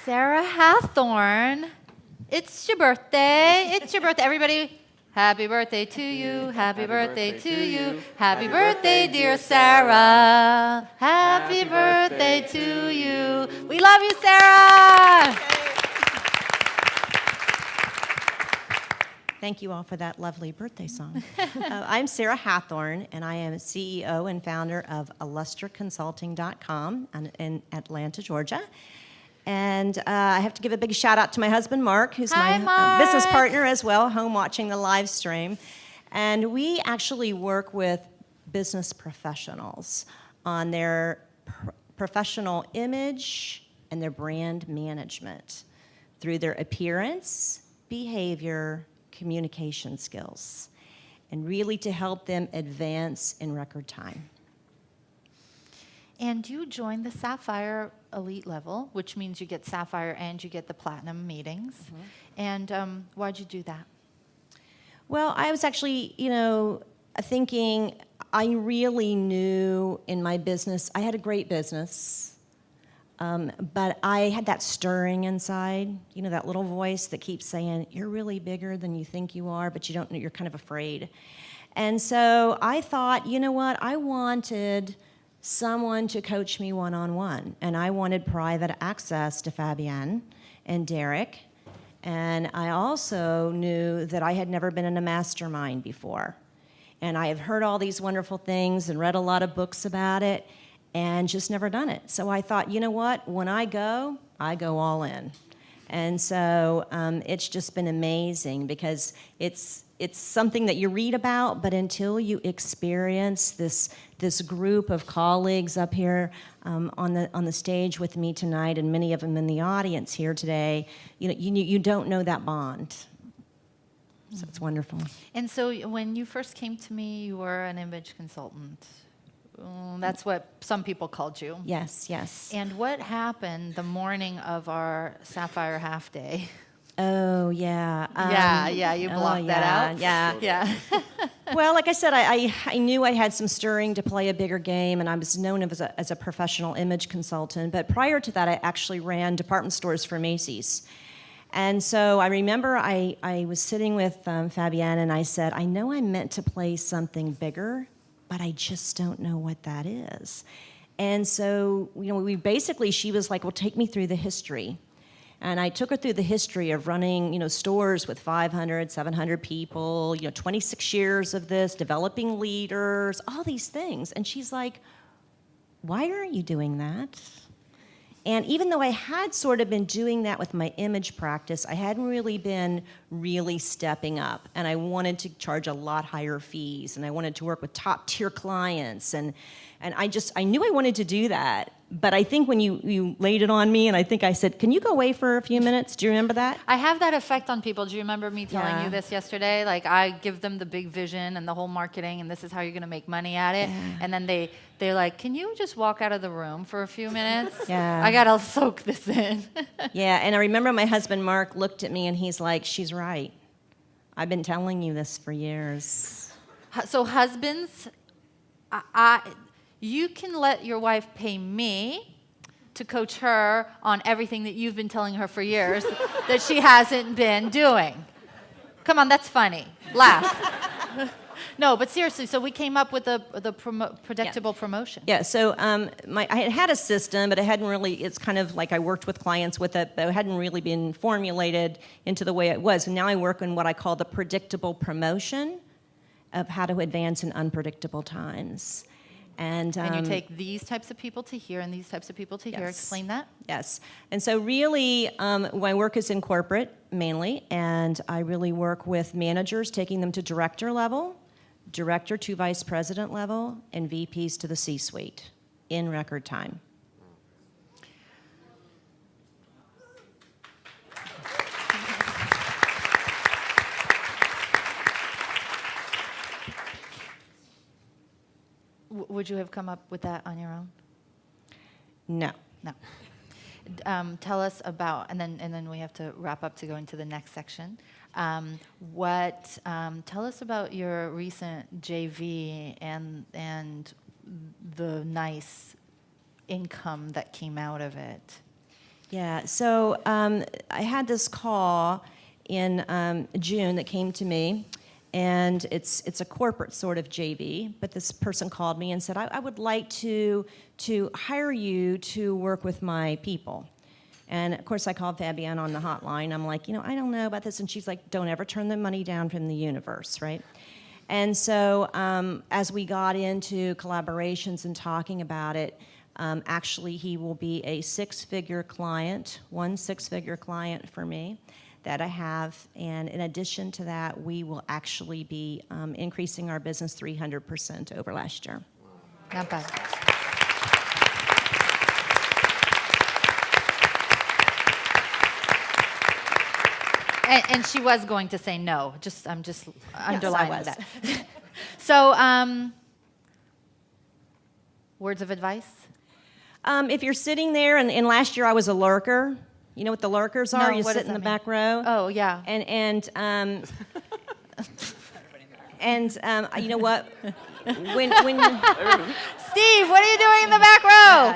Sarah Hathorn, it's your birthday. It's your birthday. Everybody, happy birthday to you. Happy birthday to you. Happy birthday, dear Sarah. Happy birthday to you. We love you, Sarah. Thank you all for that lovely birthday song. I'm Sarah Hathorn, and I am CEO and founder of illustraconsulting.com in Atlanta, Georgia. And I have to give a big shout out to my husband, Mark, who's my business partner as well, home watching the live stream. And we actually work with business professionals on their professional image and their brand management through their appearance, behavior, communication skills, and really to help them advance in record time. And you joined the Sapphire elite level, which means you get Sapphire and you get the platinum meetings. Mm-hmm. And why'd you do that? Well, I was actually, thinking I really knew in my business, I had a great business, but I had that stirring inside, that little voice that keeps saying, you're really bigger than you think you are, but you don't know, you're kind of afraid. And so I thought, you know what, I wanted someone to coach me one-on-one, and I wanted private access to Fabienne and Derek, and I also knew that I had never been in a mastermind before, and I have heard all these wonderful things and read a lot of books about it, and just never done it. So I thought, you know what, when I go all in. And so it's just been amazing because it's something that you read about, but until you experience this group of colleagues up here on the stage with me tonight, and many of them in the audience here today, you don't know that bond. So it's wonderful. And so when you first came to me, you were an image consultant. That's what some people called you. Yes, yes. And what happened the morning of our Sapphire half day? Oh, yeah. You blocked that out? Yeah. Well, like I said, I knew I had some stirring to play a bigger game, and I was known as a professional image consultant. But prior to that, I actually ran department stores for Macy's. And so I remember I was sitting with Fabienne, and I said, I know I'm meant to play something bigger, but I just don't know what that is. And so, she was like, well, take me through the history. And I took her through the history of running, stores with 500, 700 people, 26 years of this, developing leaders, all these things. And she's like, why aren't you doing that? And even though I had sort of been doing that with my image practice, I hadn't really been stepping up. And I wanted to charge a lot higher fees, and I wanted to work with top tier clients. And I knew I wanted to do that. But I think when you laid it on me, and I think I said, can you go away for a few minutes? Do you remember that? I have that effect on people. Do you remember me telling you this yesterday? Like, I give them the big vision and the whole marketing, and this is how you're going to make money at it. Yeah. And then they're like, can you just walk out of the room for a few minutes? Yeah. I got to soak this in. Yeah, and I remember my husband, Mark, looked at me, and he's like, she's right. I've been telling you this for years. So husbands, you can let your wife pay me to coach her on everything that you've been telling her for years that she hasn't been doing. Come on, that's funny. Laugh. No, but seriously, so we came up with the predictable promotion. Yeah, so I had a system, but it hadn't really, it's kind of like I worked with clients with it, but it hadn't really been formulated into the way it was. And now I work on what I call the predictable promotion of how to advance in unpredictable times. And you take these types of people to here and these types of people to here. Explain that. Yes. And so really, my work is in corporate mainly, and I really work with managers, taking them to director level, director to vice president level, and VPs to the C-suite in record time. Would you have come up with that on your own? No. Tell us about, and then we have to wrap up to go into the next section. Tell us about your recent JV and the nice income that came out of it. Yeah, so I had this call in June that came to me, and it's a corporate sort of JV, but this person called me and said, I would like to hire you to work with my people. And of course I called Fabienne on the hotline. I'm like, I don't know about this. And she's like, don't ever turn the money down from the universe, right? And so as we got into collaborations and talking about it, actually he will be a six-figure client, one six-figure client for me that I have. And in addition to that, we will actually be increasing our business 300% over last year. Not bad. And she was going to say no. I'm just underlining that. So, words of advice? If you're sitting there, and last year I was a lurker. You know what the lurkers are? No, You what sit does in the that mean? back row. Oh, yeah. And you know what? When Steve, what are you doing in the back row?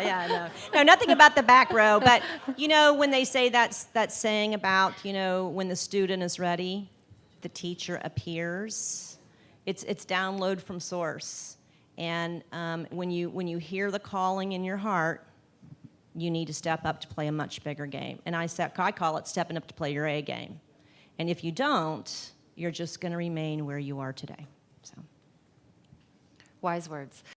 no, nothing about the back row. But when they say that saying about when the student is ready, the teacher appears. It's download from source. And when you hear the calling in your heart, you need to step up to play a much bigger game. And I call it stepping up to play your A game. And if you don't, you're just going to remain where you are today. So. Wise words.